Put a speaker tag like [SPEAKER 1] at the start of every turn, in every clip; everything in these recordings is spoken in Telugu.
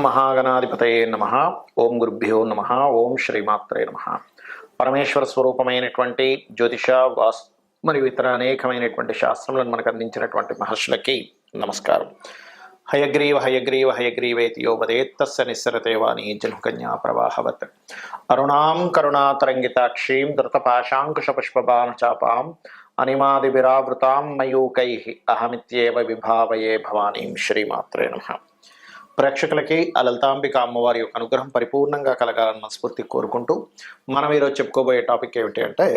[SPEAKER 1] మహాగణాధిపతయే నమః. ఓం గురుభ్యో నమః. ఓం శ్రీమాత్రే నమః. పరమేశ్వర స్వరూపమైనటువంటి జ్యోతిష వాస్తు మరియు ఇతర అనేకమైనటువంటి శాస్త్రములను మనకు అందించినటువంటి మహర్షులకి నమస్కారం. హయగ్రీవ హయగ్రీవ హయగ్రీవేతి యో వదేత్తస్య నిస్సరతే వాణి జన్మకన్యా ప్రవాహవత్. అరుణాం కరుణాతరంగితాక్షీం ధృతపాశాంకుశపుష్పబాణచాపాం అనిమాదివిరావృతాం మయూకైః అహమిత్యేవ విభావయే భవానీం. శ్రీమాత్రే నమః. ప్రేక్షకులకి ఆ లలితాంబిక అమ్మవారి యొక్క అనుగ్రహం పరిపూర్ణంగా కలగాలని మనస్ఫూర్తి కోరుకుంటూ మనం ఈరోజు చెప్పుకోబోయే టాపిక్ ఏమిటి అంటే,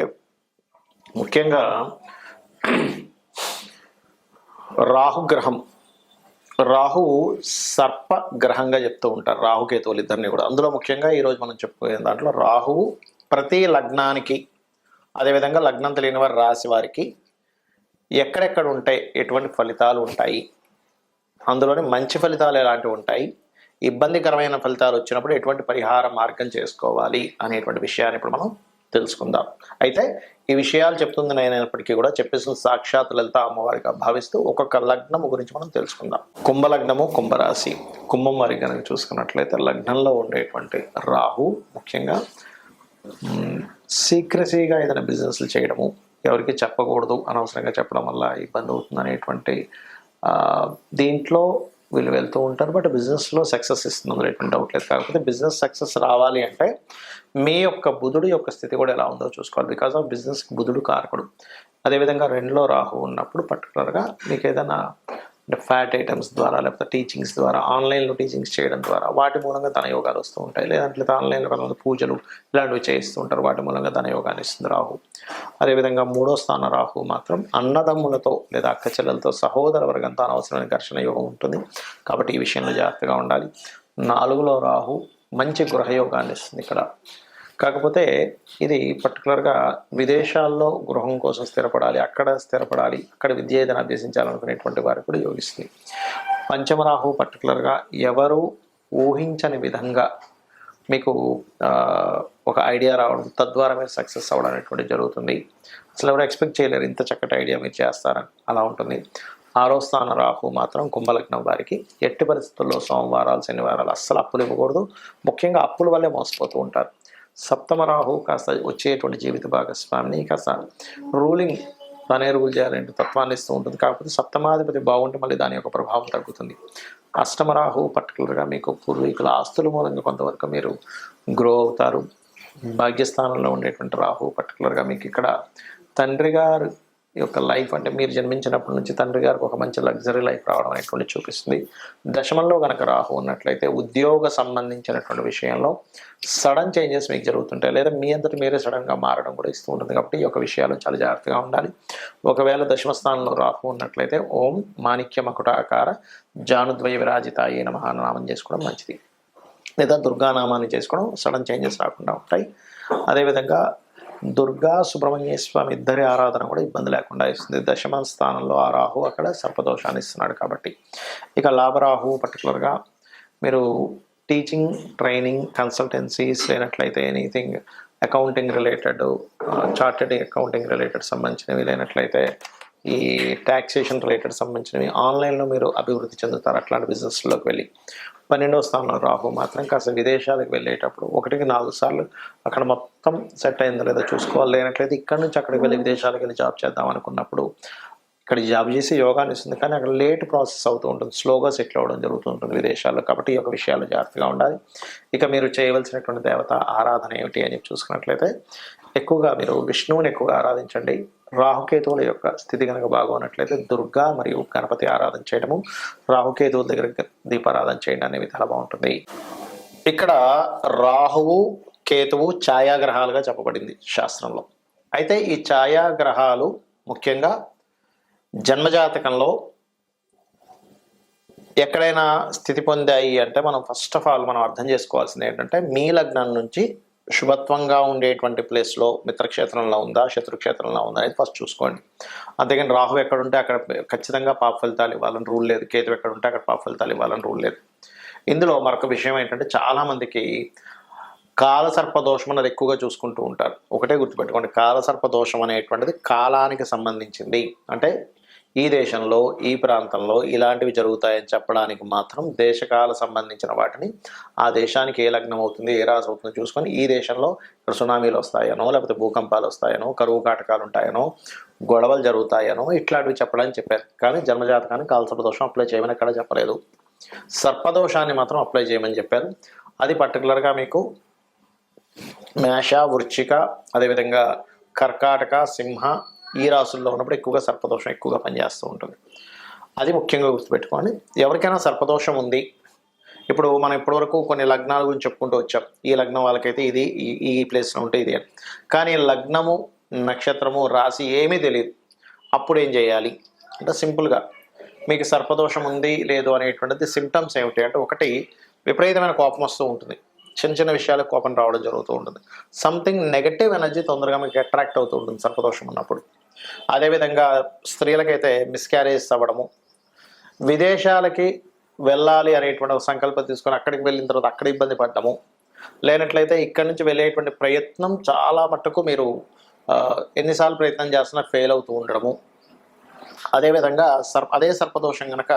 [SPEAKER 1] ముఖ్యంగా రాహుగ్రహం. రాహువు సర్ప గ్రహంగా చెప్తూ ఉంటారు, రాహుకేతువులు ఇద్దరిని కూడా. అందులో ముఖ్యంగా ఈరోజు మనం చెప్పుకునే దాంట్లో రాహువు ప్రతి లగ్నానికి, అదేవిధంగా లగ్నం తెలియని వారి రాశి వారికి ఎక్కడెక్కడ ఉంటాయి, ఎటువంటి ఫలితాలు ఉంటాయి, అందులోని మంచి ఫలితాలు ఎలాంటివి ఉంటాయి, ఇబ్బందికరమైన ఫలితాలు వచ్చినప్పుడు ఎటువంటి పరిహార మార్గం చేసుకోవాలి అనేటువంటి విషయాన్ని ఇప్పుడు మనం తెలుసుకుందాం. అయితే ఈ విషయాలు చెప్తుంది నేనైనప్పటికీ కూడా చెప్పేసిన సాక్షాత్ లలిత అమ్మవారిగా భావిస్తూ ఒక్కొక్క లగ్నం గురించి మనం తెలుసుకుందాం. కుంభలగ్నము, కుంభరాశి. కుంభం వారి కనుక చూసుకున్నట్లయితే లగ్నంలో ఉండేటువంటి రాహు ముఖ్యంగా సీక్రసీగా ఏదైనా బిజినెస్లు చేయడము, ఎవరికి చెప్పకూడదు, అనవసరంగా చెప్పడం వల్ల ఇబ్బంది అవుతుంది అనేటువంటి దీంట్లో వీళ్ళు వెళ్తూ ఉంటారు. బట్ బిజినెస్లో సక్సెస్ ఇస్తుంది, ఎటువంటి డౌట్ లేదు. కాకపోతే బిజినెస్ సక్సెస్ రావాలి అంటే మీ యొక్క బుధుడు యొక్క స్థితి కూడా ఎలా ఉందో చూసుకోవాలి. బికాజ్ ఆఫ్ బిజినెస్ బుధుడు కారకుడు. అదేవిధంగా రెండులో రాహు ఉన్నప్పుడు పర్టికులర్గా మీకు ఏదైనా ఫ్యాట్ ఐటమ్స్ ద్వారా, లేకపోతే టీచింగ్స్ ద్వారా, ఆన్లైన్లో టీచింగ్స్ చేయడం ద్వారా వాటి మూలంగా ధనయోగాలు వస్తూ ఉంటాయి. లేదంటే ఆన్లైన్లో కొంతమంది పూజలు ఇలాంటివి చేయిస్తూ ఉంటారు, వాటి మూలంగా ధనయోగాన్ని ఇస్తుంది రాహు. అదేవిధంగా మూడో స్థాన రాహు మాత్రం అన్నదమ్ములతో లేదా అక్క చెల్లెలతో, సహోదర వర్గంతో అనవసరమైన ఘర్షణ యోగం ఉంటుంది. కాబట్టి ఈ విషయంలో జాగ్రత్తగా ఉండాలి. నాలుగులో రాహు మంచి గృహయోగాన్ని ఇస్తుంది ఇక్కడ. కాకపోతే ఇది పర్టికులర్గా విదేశాల్లో గృహం కోసం స్థిరపడాలి, అక్కడ స్థిరపడాలి, అక్కడ విద్య ఏదైనా అభ్యసించాలనుకునేటువంటి వారికి కూడా యోగిస్తుంది. పంచమరాహు పర్టికులర్గా ఎవరు ఊహించని విధంగా మీకు ఒక ఐడియా రావడం, తద్వారా మీరు సక్సెస్ అవ్వడం అనేటువంటి జరుగుతుంది. అసలు ఎవరు ఎక్స్పెక్ట్ చేయలేరు ఇంత చక్కటి ఐడియా మీరు చేస్తారని, అలా ఉంటుంది. ఆరో స్థాన రాహు మాత్రం కుంభలగ్నం వారికి ఎట్టి పరిస్థితుల్లో సోమవారాలు, శనివారాలు అస్సలు అప్పులు ఇవ్వకూడదు. ముఖ్యంగా అప్పుల వల్లే మోసపోతూ ఉంటారు. సప్తమ రాహు కాస్త వచ్చేటువంటి జీవిత భాగస్వామిని కాస్త రూలింగ్ తనే రూల్ చేయాలంటే తత్వాన్ని ఇస్తూ ఉంటుంది. కాకపోతే సప్తమాధిపతి బాగుంటే మళ్ళీ దాని యొక్క ప్రభావం తగ్గుతుంది. అష్టమ రాహు పర్టికులర్గా మీకు పూర్వీకుల ఆస్తుల మూలంగా కొంతవరకు మీరు గ్రో అవుతారు. భాగ్యస్థానంలో ఉండేటువంటి రాహు పర్టికులర్గా మీకు ఇక్కడ తండ్రి గారు యొక్క లైఫ్, అంటే మీరు జన్మించినప్పటి నుంచి తండ్రి గారికి ఒక మంచి లగ్జరీ లైఫ్ రావడం అనేటువంటి చూపిస్తుంది. దశమంలో కనుక రాహు ఉన్నట్లయితే ఉద్యోగ సంబంధించినటువంటి విషయంలో సడన్ చేంజెస్ మీకు జరుగుతుంటాయి, లేదా మీ అంతటి మీరే సడన్గా మారడం కూడా ఇస్తూ ఉంటుంది. కాబట్టి ఈ యొక్క విషయాలు చాలా జాగ్రత్తగా ఉండాలి. ఒకవేళ దశమ స్థానంలో రాహు ఉన్నట్లయితే ఓం మాణిక్య మకుటాకార జానుద్వయ విరాజితాయే నమః నామం చేసుకోవడం మంచిది, లేదా దుర్గానామాన్ని చేసుకోవడం సడన్ చేంజెస్ రాకుండా ఉంటాయి. అదేవిధంగా దుర్గా సుబ్రహ్మణ్య స్వామి ఇద్దరి ఆరాధన కూడా ఇబ్బంది లేకుండా ఇస్తుంది. దశమ స్థానంలో ఆ రాహు అక్కడ సర్పదోషాన్ని ఇస్తున్నాడు. కాబట్టి ఇక లాభరాహు పర్టికులర్గా మీరు టీచింగ్, ట్రైనింగ్, కన్సల్టెన్సీస్ లేనట్లయితే anything accounting related, chartered accounting related సంబంధించినవి, లేనట్లయితే ఈ ట్యాక్సేషన్ రిలేటెడ్ సంబంధించినవి ఆన్లైన్లో మీరు అభివృద్ధి చెందుతారు అట్లాంటి బిజినెస్లోకి వెళ్ళి. 12వ స్థానంలో రాహు మాత్రం కాస్త విదేశాలకు వెళ్ళేటప్పుడు 1కి 4 సార్లు అక్కడ మొత్తం సెట్ అయిందో లేదో చూసుకోవాలి. లేనట్లయితే ఇక్కడ నుంచి అక్కడికి వెళ్ళి విదేశాలకు వెళ్ళి జాబ్ చేద్దాం అనుకున్నప్పుడు ఇక్కడ జాబ్ చేసి యోగాన్ని ఇస్తుంది, కానీ అక్కడ లేట్ ప్రాసెస్ అవుతూ ఉంటుంది, స్లోగా సెటిల్ అవ్వడం జరుగుతూ ఉంటుంది విదేశాల్లో. కాబట్టి ఈ యొక్క విషయాలు జాగ్రత్తగా ఉండాలి. ఇక మీరు చేయవలసినటువంటి దేవత ఆరాధన ఏమిటి అని చూసుకున్నట్లయితే ఎక్కువగా మీరు విష్ణువుని ఎక్కువగా ఆరాధించండి. రాహుకేతువుల యొక్క స్థితి కనుక బాగున్నట్లయితే దుర్గా మరియు గణపతి ఆరాధన చేయడము, రాహుకేతువుల దగ్గర దీపారాధన చేయడం అనే విధాలు బాగుంటుంది. ఇక్కడ రాహువు, కేతువు ఛాయాగ్రహాలుగా చెప్పబడింది శాస్త్రంలో. అయితే ఈ ఛాయాగ్రహాలు ముఖ్యంగా జన్మజాతకంలో ఎక్కడైనా స్థితి పొందాయి అంటే మనం ఫస్ట్ ఆఫ్ ఆల్ మనం అర్థం చేసుకోవాల్సింది ఏంటంటే, మీ లగ్నం నుంచి శుభత్వంగా ఉండేటువంటి ప్లేస్లో మిత్రక్షేత్రంలో ఉందా, శత్రుక్షేత్రంలో ఉందా అనేది ఫస్ట్ చూసుకోండి. అంతేగాని రాహు ఎక్కడుంటే అక్కడ ఖచ్చితంగా పాప ఫలితాలు ఇవ్వాలని రూల్ లేదు, కేతు ఎక్కడ ఉంటే అక్కడ పాప ఫలితాలు ఇవ్వాలని రూల్ లేదు. ఇందులో మరొక విషయం ఏంటంటే, చాలామందికి కాలసర్పదోషం అనేది ఎక్కువగా చూసుకుంటూ ఉంటారు. ఒకటే గుర్తుపెట్టుకోండి, కాలసర్పదోషం అనేటువంటిది కాలానికి సంబంధించింది. అంటే ఈ దేశంలో ఈ ప్రాంతంలో ఇలాంటివి జరుగుతాయని చెప్పడానికి మాత్రం దేశకాల సంబంధించిన వాటిని ఆ దేశానికి ఏ లగ్నం అవుతుంది ఏ రాశి అవుతుందో చూసుకొని ఈ దేశంలో ఇక్కడ సునామీలు వస్తాయనో లేకపోతే భూకంపాలు వస్తాయనో కరువు కాటకాలు ఉంటాయనో గొడవలు జరుగుతాయనో ఇట్లాంటివి చెప్పడానికి చెప్పారు. కానీ జన్మజాతకానికి కాలసర్పదోషం అప్లై చేయమని ఎక్కడ చెప్పలేదు. సర్పదోషాన్ని మాత్రం అప్లై చేయమని చెప్పారు. అది పర్టికులర్గా మీకు మేష వృశ్చిక అదేవిధంగా కర్కాటక సింహ ఈ రాసుల్లో ఉన్నప్పుడు ఎక్కువగా సర్పదోషం ఎక్కువగా పనిచేస్తూ ఉంటుంది. అది ముఖ్యంగా గుర్తుపెట్టుకోండి. ఎవరికైనా సర్పదోషం ఉంది, ఇప్పుడు మనం ఇప్పటివరకు కొన్ని లగ్నాల గురించి చెప్పుకుంటూ వచ్చాం. ఈ లగ్నం వాళ్ళకైతే ఇది ఈ ప్లేస్లో ఉంటే ఇది అని. కానీ లగ్నము నక్షత్రము రాశి ఏమీ తెలియదు. అప్పుడు ఏం చేయాలి అంటే సింపుల్గా మీకు సర్పదోషం ఉంది లేదు అనేటువంటిది సిమ్టమ్స్ ఏమిటి అంటే, ఒకటి విపరీతమైన కోపం వస్తూ ఉంటుంది. చిన్న చిన్న విషయాలకు కోపం రావడం జరుగుతూ ఉంటుంది. సంథింగ్ నెగటివ్ ఎనర్జీ తొందరగా మీకు అట్రాక్ట్ అవుతూ ఉంటుంది సర్పదోషం ఉన్నప్పుడు. అదేవిధంగా స్త్రీలకైతే మిస్క్యారేజ్ అవ్వడము, విదేశాలకి వెళ్ళాలి అనేటువంటి ఒక సంకల్పం తీసుకొని అక్కడికి వెళ్ళిన తర్వాత అక్కడ ఇబ్బంది పడ్డము, లేనట్లయితే ఇక్కడి నుంచి వెళ్ళేటువంటి ప్రయత్నం చాలా మట్టుకు మీరు ఎన్నిసార్లు ప్రయత్నం చేస్తున్నా ఫెయిల్ అవుతూ ఉండడము. అదేవిధంగా అదే సర్పదోషం కనుక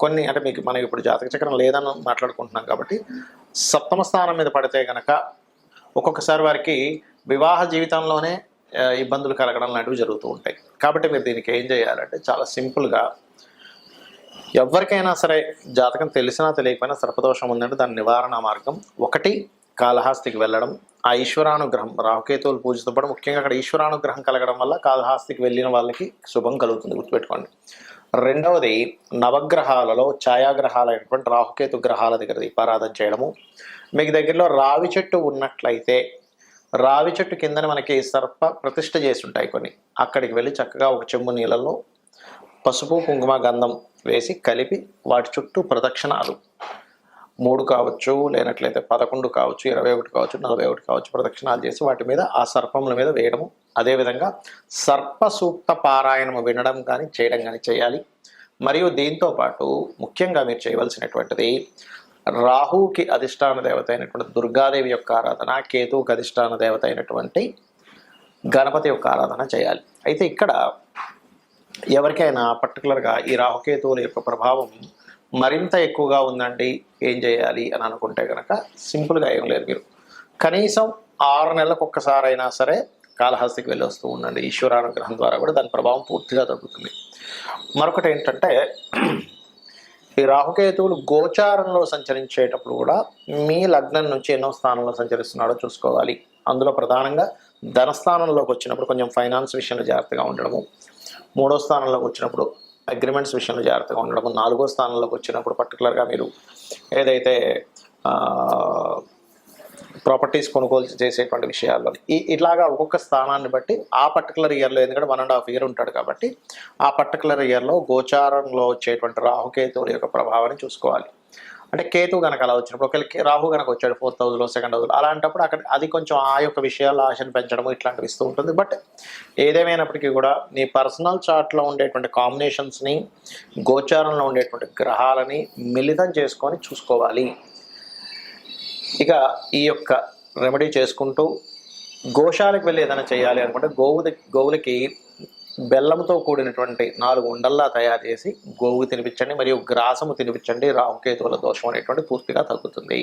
[SPEAKER 1] కొన్ని అంటే మీకు మనం ఇప్పుడు జాతక చక్రం లేదని మాట్లాడుకుంటున్నాం కాబట్టి సప్తమ స్థానం మీద పడితే కనుక ఒక్కొక్కసారి వారికి వివాహ జీవితంలోనే ఇబ్బందులు కలగడం లాంటివి జరుగుతూ ఉంటాయి. కాబట్టి మీరు దీనికి ఏం చేయాలంటే చాలా సింపుల్గా ఎవరికైనా సరే జాతకం తెలిసినా తెలియకపోయినా సర్పదోషం ఉందంటే దాని నివారణ మార్గం ఒకటి కాళహస్తికి వెళ్ళడం, ఆ ఈశ్వరానుగ్రహం రాహుకేతువులు పూజితో పాటు ముఖ్యంగా అక్కడ ఈశ్వరానుగ్రహం కలగడం వల్ల కాళహస్తికి వెళ్ళిన వాళ్ళకి శుభం కలుగుతుంది, గుర్తుపెట్టుకోండి. రెండవది నవగ్రహాలలో ఛాయాగ్రహాలైనటువంటి రాహుకేతు గ్రహాల దగ్గర దీపారాధన చేయడము. మీకు దగ్గరలో రావి చెట్టు ఉన్నట్లయితే రావి చెట్టు కిందని మనకి సర్ప ప్రతిష్ఠ చేసి ఉంటాయి కొన్ని, అక్కడికి వెళ్ళి చక్కగా ఒక చెంబు నీళ్ళల్లో పసుపు కుంకుమ గంధం వేసి కలిపి వాటి చుట్టూ ప్రదక్షిణాలు 3 కావచ్చు, లేనట్లయితే 11 కావచ్చు, 21 కావచ్చు, 41 కావచ్చు ప్రదక్షిణాలు చేసి వాటి మీద ఆ సర్పముల మీద వేయడము. అదేవిధంగా సర్ప సూక్త పారాయణము వినడం కానీ చేయడం కానీ చేయాలి. మరియు దీంతో పాటు ముఖ్యంగా మీరు చేయవలసినటువంటిది రాహుకి అధిష్టాన దేవత అయినటువంటి దుర్గాదేవి యొక్క ఆరాధన, కేతువుకి అధిష్టాన దేవత అయినటువంటి గణపతి యొక్క ఆరాధన చేయాలి. అయితే ఇక్కడ ఎవరికైనా పర్టికులర్గా ఈ రాహుకేతువుల యొక్క ప్రభావం మరింత ఎక్కువగా ఉందండి ఏం చేయాలి అని అనుకుంటే కనుక సింపుల్గా ఏం లేదు, మీరు కనీసం 6 నెలలకు ఒక్కసారైనా సరే కాళహస్తికి వెళ్ళి వస్తూ ఉండండి. ఈశ్వరానుగ్రహం ద్వారా కూడా దాని ప్రభావం పూర్తిగా తగ్గుతుంది. మరొకటి ఏంటంటే ఈ రాహుకేతువులు గోచారంలో సంచరించేటప్పుడు కూడా మీ లగ్నం నుంచి ఎన్నో స్థానంలో సంచరిస్తున్నాడో చూసుకోవాలి. అందులో ప్రధానంగా ధనస్థానంలోకి వచ్చినప్పుడు కొంచెం ఫైనాన్స్ విషయంలో జాగ్రత్తగా ఉండడము, 3వ స్థానంలోకి వచ్చినప్పుడు అగ్రిమెంట్స్ విషయంలో జాగ్రత్తగా ఉండడము, 4వ స్థానంలోకి వచ్చినప్పుడు పర్టికులర్గా మీరు ఏదైతే ప్రాపర్టీస్ కొనుగోలు చేసేటువంటి విషయాల్లో ఇట్లాగా ఒక్కొక్క స్థానాన్ని బట్టి ఆ పర్టికులర్ ఇయర్లో, ఎందుకంటే 1.5 ఇయర్ ఉంటాడు కాబట్టి ఆ పర్టికులర్ ఇయర్లో గోచారంలో వచ్చేటువంటి రాహుకేతువుల యొక్క ప్రభావాన్ని చూసుకోవాలి. అంటే కేతు కనుక అలా వచ్చినప్పుడు ఒకవేళ రాహు కనుక వచ్చాడు 4th హౌస్లో 2nd హౌస్లో, అలాంటప్పుడు అక్కడ అది కొంచెం ఆ యొక్క విషయాల్లో ఆశను పెంచడం ఇట్లాంటివి ఇస్తూ ఉంటుంది. బట్ ఏదేమైనప్పటికీ కూడా నీ పర్సనల్ చార్ట్లో ఉండేటువంటి కాంబినేషన్స్ని గోచారంలో ఉండేటువంటి గ్రహాలని మిళితం చేసుకొని చూసుకోవాలి. ఇక ఈ యొక్క రెమెడీ చేసుకుంటూ గోశాలకు వెళ్ళి ఏదైనా చేయాలి అనుకుంటే గోవులకి బెల్లంతో కూడినటువంటి 4 ఉండల్లా తయారు చేసి గోవుకు తినిపించండి, మరియు గ్రాసము తినిపించండి. రాహుకేతువుల దోషం అనేటువంటి పూర్తిగా తగ్గుతుంది.